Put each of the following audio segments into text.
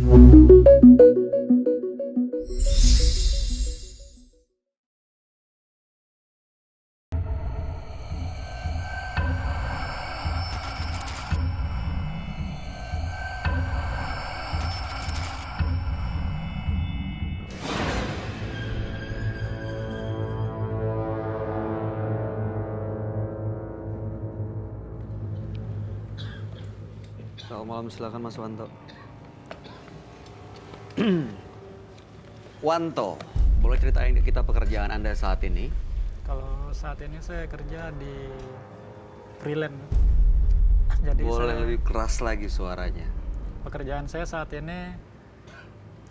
Selamat malam, silakan Mas Wanto. Wanto, boleh ceritain ke kita pekerjaan Anda saat ini? Kalau saat ini saya kerja di freelance. Jadi Boleh lebih keras lagi suaranya. pekerjaan saya saat ini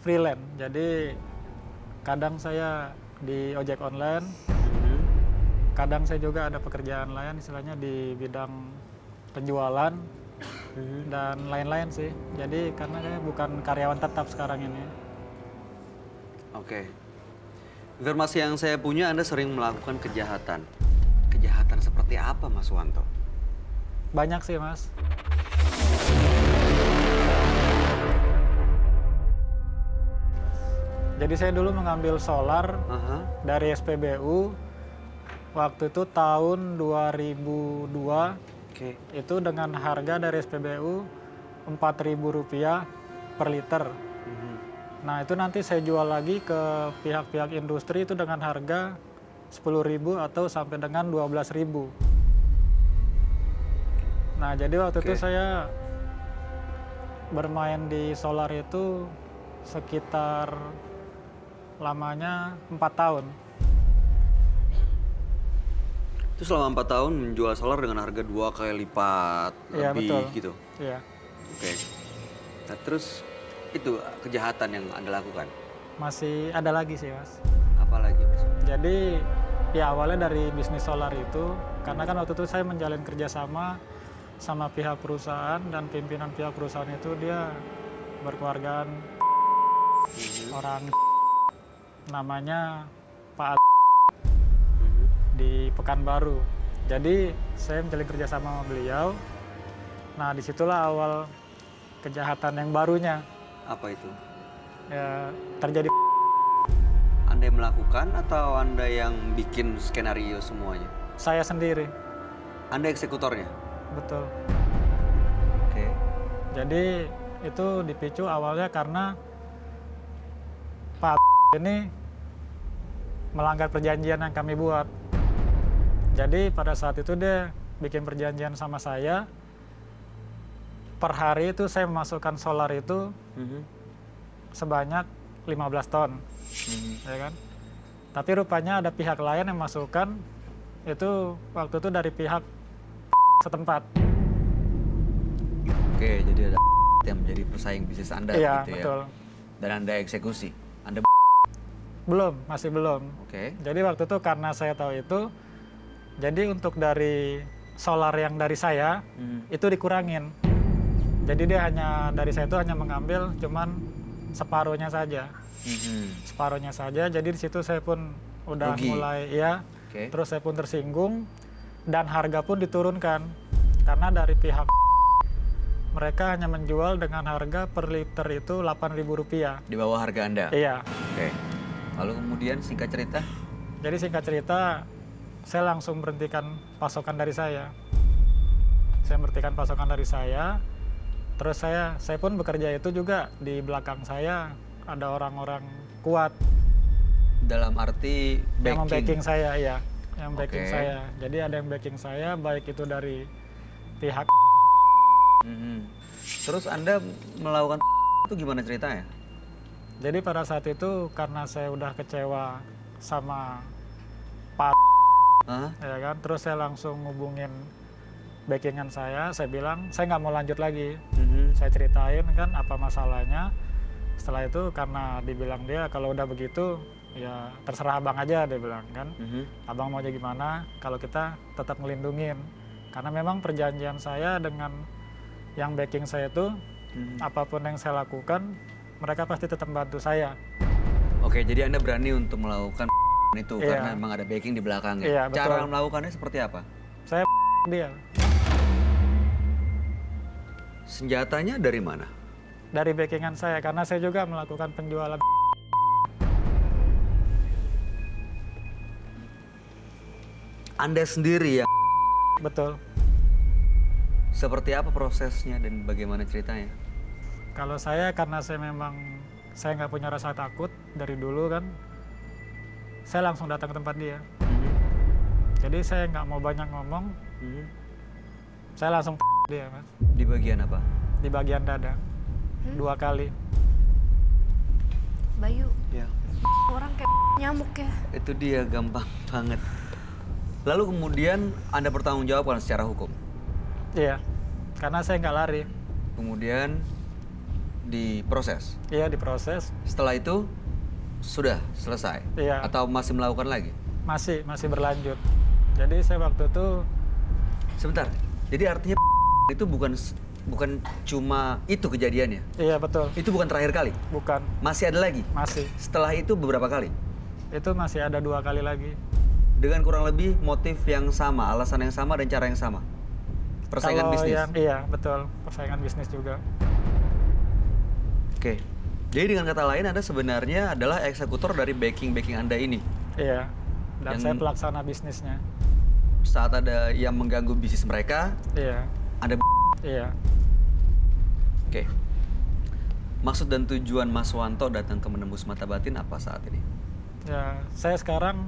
freelance. Jadi kadang saya di ojek online, kadang saya juga ada pekerjaan lain istilahnya di bidang penjualan dan lain-lain sih. Jadi karena saya bukan karyawan tetap sekarang ini. Oke. Informasi yang saya punya, Anda sering melakukan kejahatan. Kejahatan seperti apa, Mas Wanto? Banyak sih, Mas. Jadi saya dulu mengambil solar dari SPBU waktu itu tahun 2002. Oke. Itu dengan harga dari SPBU Rp4.000 per liter. Nah itu nanti saya jual lagi ke pihak-pihak industri itu dengan harga 10.000 atau sampai dengan 12.000. Nah jadi waktu itu saya bermain di solar itu sekitar lamanya 4 tahun. Itu selama 4 tahun menjual solar dengan harga 2 kali lipat Iya, lebih betul. gitu? Iya. Oke. Nah terus itu kejahatan yang Anda lakukan? Masih ada lagi sih, Mas. Apa lagi, Mas? Jadi ya awalnya dari bisnis solar itu, karena kan waktu itu saya menjalin kerjasama sama pihak perusahaan dan pimpinan pihak perusahaan itu dia berkeluargaan orang namanya Pak di Pekanbaru. Jadi saya menjalin kerjasama sama beliau. Nah disitulah awal kejahatan yang barunya. Apa itu? Ya, terjadi. Anda yang melakukan atau Anda yang bikin skenario semuanya? Saya sendiri. Anda eksekutornya? Betul. Oke. Jadi itu dipicu awalnya karena Pak ini melanggar perjanjian yang kami buat. Jadi pada saat itu dia bikin perjanjian sama saya. Per hari itu saya memasukkan solar itu sebanyak 15 ton. Ya kan? Tapi rupanya ada pihak lain yang masukkan itu waktu itu dari pihak setempat. Oke, jadi ada yang menjadi pesaing bisnis Anda Iya, gitu ya? betul. Dan Anda eksekusi? Anda Belum, masih belum. Oke. Jadi waktu itu karena saya tahu itu, jadi untuk dari solar yang dari saya itu dikurangin. Jadi dia hanya dari saya itu hanya mengambil cuman separuhnya saja. Separuhnya saja. Jadi di situ saya pun udah Rugi. mulai ya. Oke. Terus saya pun tersinggung dan harga pun diturunkan karena dari pihak mereka hanya menjual dengan harga per liter itu Rp8.000. Di bawah harga Anda? Iya. Oke. Lalu kemudian singkat cerita? Jadi singkat cerita, saya langsung berhentikan pasokan dari saya. Saya berhentikan pasokan dari saya. Terus saya pun bekerja itu juga di belakang saya ada orang-orang kuat. Dalam arti backing? Yang membacking saya, ya. Yang backing Oke. saya. Jadi ada yang backing saya, baik itu dari pihak. Terus Anda melakukan itu gimana ceritanya? Jadi pada saat itu karena saya udah kecewa sama Pak, ya kan. Terus saya langsung ngubungin backingan saya bilang saya nggak mau lanjut lagi. Saya ceritain kan apa masalahnya. Setelah itu karena dibilang dia kalau udah begitu ya terserah abang aja, dia bilang kan. Abang mau aja gimana, kalau kita tetap ngelindungin. Karena memang perjanjian saya dengan yang backing saya itu apapun yang saya lakukan mereka pasti tetap bantu saya. Oke, jadi Anda berani untuk melakukan itu Iya. karena memang ada backing di belakangnya. Iya, betul. Cara melakukannya seperti apa? Saya dia. Senjatanya dari mana? Dari backingan saya, karena saya juga melakukan penjualan. Anda sendiri yang... Betul. Seperti apa prosesnya dan bagaimana ceritanya? Kalau saya, karena saya nggak punya rasa takut dari dulu kan, saya langsung datang ke tempat dia. Jadi saya nggak mau banyak ngomong, saya langsung dia, Mas. Di bagian apa? Di bagian dada, 2 kali. Bayu, Ya. orang kayak nyamuk ya. Itu dia, gampang banget. Lalu kemudian Anda bertanggung jawab secara hukum. Iya, karena saya nggak lari. Kemudian diproses. Iya, diproses. Setelah itu sudah selesai? Iya. Atau masih melakukan lagi? Masih berlanjut. Jadi saya waktu itu, Sebentar. Jadi artinya itu bukan cuma itu kejadiannya? iya betul, Itu bukan terakhir kali? bukan, Masih ada lagi? masih. Setelah itu beberapa kali? Itu masih ada 2 kali lagi. Dengan kurang lebih motif yang sama, alasan yang sama, dan cara yang sama? Persaingan Kalau bisnis? iya betul, persaingan bisnis juga. Oke. Jadi dengan kata lain Anda sebenarnya adalah eksekutor dari backing Anda ini? Iya, dan Yang- saya pelaksana bisnisnya. Saat ada yang mengganggu bisnis mereka, Iya, Anda... iya. Oke. Maksud dan tujuan Mas Wanto datang ke Menembus Mata Batin apa saat ini? Ya, saya sekarang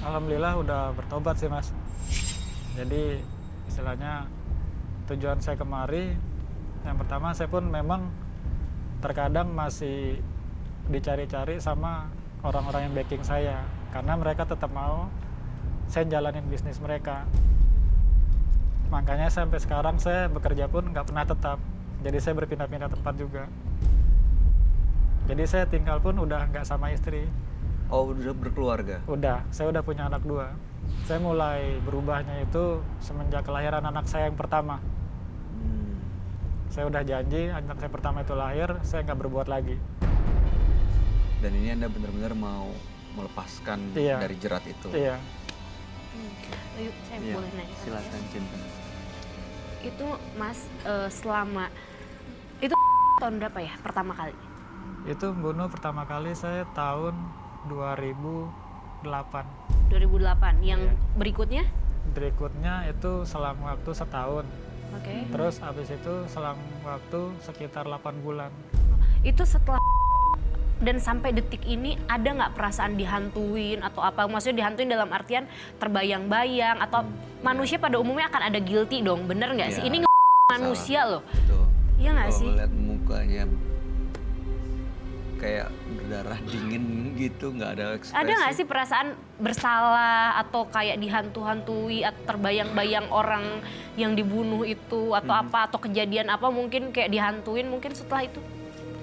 alhamdulillah udah bertobat sih, Mas. Jadi istilahnya tujuan saya kemari, yang pertama saya pun memang terkadang masih dicari-cari sama orang-orang yang backing saya, karena mereka tetap mau saya jalanin bisnis mereka. Makanya sampai sekarang saya bekerja pun nggak pernah tetap, jadi saya berpindah-pindah tempat juga. Jadi saya tinggal pun udah nggak sama istri. Oh, udah berkeluarga? Udah, saya udah punya anak 2. Saya mulai berubahnya itu semenjak kelahiran anak saya yang pertama. Saya udah janji anak saya pertama itu lahir, saya nggak berbuat lagi. Dan ini Anda benar-benar mau melepaskan Iya. dari jerat itu? Iya, Bayu, saya Iya, boleh nanya? silakan Cinta. Itu Mas selama itu tahun berapa ya pertama kali? itu bunuh pertama kali saya tahun 2008. 2008. Yang Iya. berikutnya? Berikutnya itu selang waktu setahun. Oke. Terus habis itu selang waktu sekitar 8 bulan. Itu setelah dan sampai detik ini ada nggak perasaan dihantuin atau apa? Maksudnya dihantuin dalam artian terbayang-bayang atau manusia pada umumnya akan ada guilty dong, bener nggak sih? Iya, Ini manusia loh, Betul. iya nggak Kalau sih? ngeliat mukanya kayak berdarah dingin gitu, nggak ada ekspresi. Ada nggak sih perasaan bersalah atau kayak dihantu-hantui atau terbayang-bayang orang yang dibunuh itu atau apa atau kejadian apa mungkin kayak dihantuin mungkin setelah itu?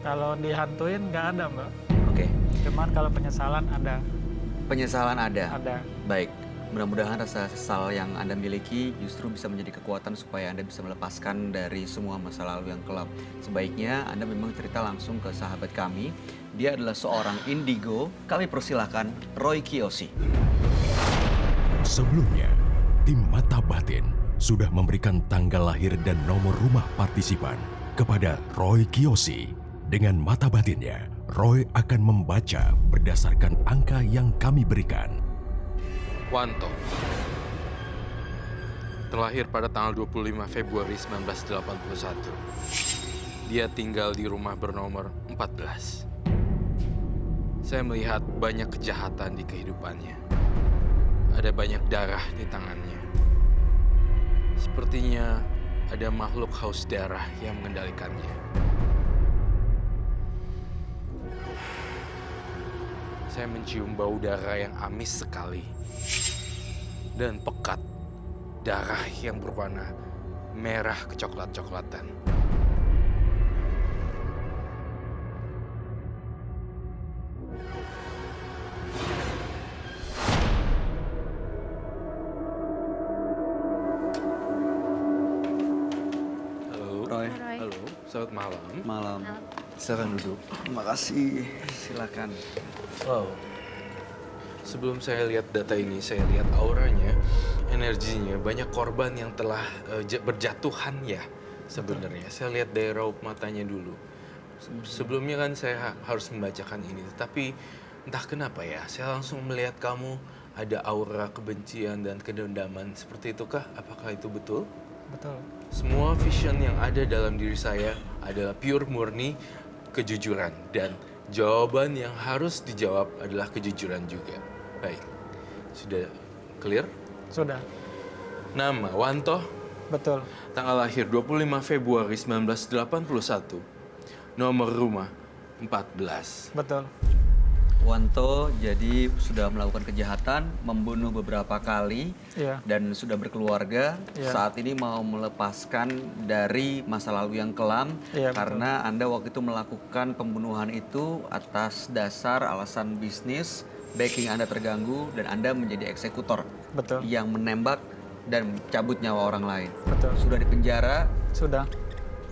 Kalau dihantuin nggak ada, Mbak. Oke, Cuman kalau penyesalan ada. penyesalan ada. Ada. Baik, mudah-mudahan rasa sesal yang Anda miliki justru bisa menjadi kekuatan supaya Anda bisa melepaskan dari semua masa lalu yang kelam. Sebaiknya Anda memang cerita langsung ke sahabat kami. Dia adalah seorang indigo. Kami persilahkan Roy Kiyoshi. Sebelumnya, tim Mata Batin sudah memberikan tanggal lahir dan nomor rumah partisipan kepada Roy Kiyoshi. Dengan mata batinnya, Roy akan membaca berdasarkan angka yang kami berikan. Wanto terlahir pada tanggal 25 Februari 1981. Dia tinggal di rumah bernomor 14. Saya melihat banyak kejahatan di kehidupannya. Ada banyak darah di tangannya. Sepertinya ada makhluk haus darah yang mengendalikannya. Saya mencium bau darah yang amis sekali. Dan pekat darah yang berwarna merah kecoklat-coklatan. Halo. Roy. Roy. Halo, selamat malam. Malam. Silakan duduk. Terima kasih. Silakan. Wow. Sebelum saya lihat data ini, saya lihat auranya, energinya, banyak korban yang telah berjatuhan ya sebenarnya. Saya lihat dari raut matanya dulu. Sebelumnya kan saya harus membacakan ini, tapi entah kenapa ya, saya langsung melihat kamu ada aura kebencian dan kedendaman. Seperti itukah? Apakah itu betul? Betul. Semua vision yang ada dalam diri saya adalah pure murni kejujuran. Dan jawaban yang harus dijawab adalah kejujuran juga. Baik, sudah clear? Sudah. Nama, Wanto. Betul. Tanggal lahir 25 Februari 1981. Nomor rumah 14. Betul. Wanto jadi sudah melakukan kejahatan, membunuh beberapa kali, Iya. dan sudah berkeluarga. Iya. Saat ini mau melepaskan dari masa lalu yang kelam, Iya, betul. karena Anda waktu itu melakukan pembunuhan itu atas dasar alasan bisnis, backing Anda terganggu, dan Anda menjadi eksekutor Betul. yang menembak dan cabut nyawa orang lain. Betul. Sudah dipenjara, Sudah.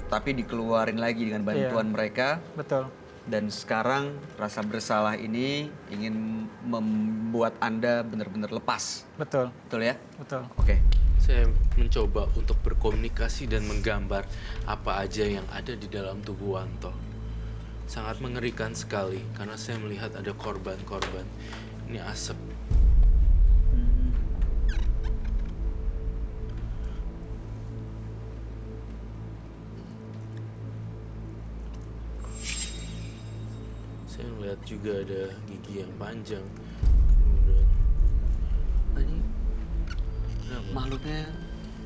tapi dikeluarin lagi dengan bantuan mereka. Betul. Dan sekarang rasa bersalah ini ingin membuat Anda benar-benar lepas. Betul. Betul ya? Betul. Oke. Saya mencoba untuk berkomunikasi dan menggambar apa aja yang ada di dalam tubuh Wanto. Sangat mengerikan sekali karena saya melihat ada korban-korban. Ini asap. Saya melihat juga ada gigi yang panjang. Kemudian Ini makhluknya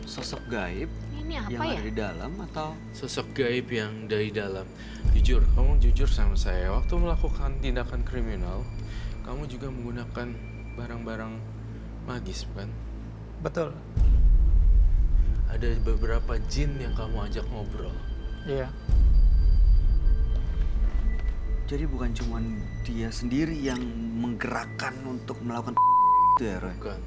sosok gaib Ini apa yang ya? ada di dalam atau sosok gaib yang dari dalam. Jujur, kamu jujur sama saya. Waktu melakukan tindakan kriminal, kamu juga menggunakan barang-barang magis, bukan? Betul. Ada beberapa jin yang kamu ajak ngobrol. Iya. jadi bukan cuma dia sendiri yang menggerakkan untuk melakukan itu ya, Roy? Bukan.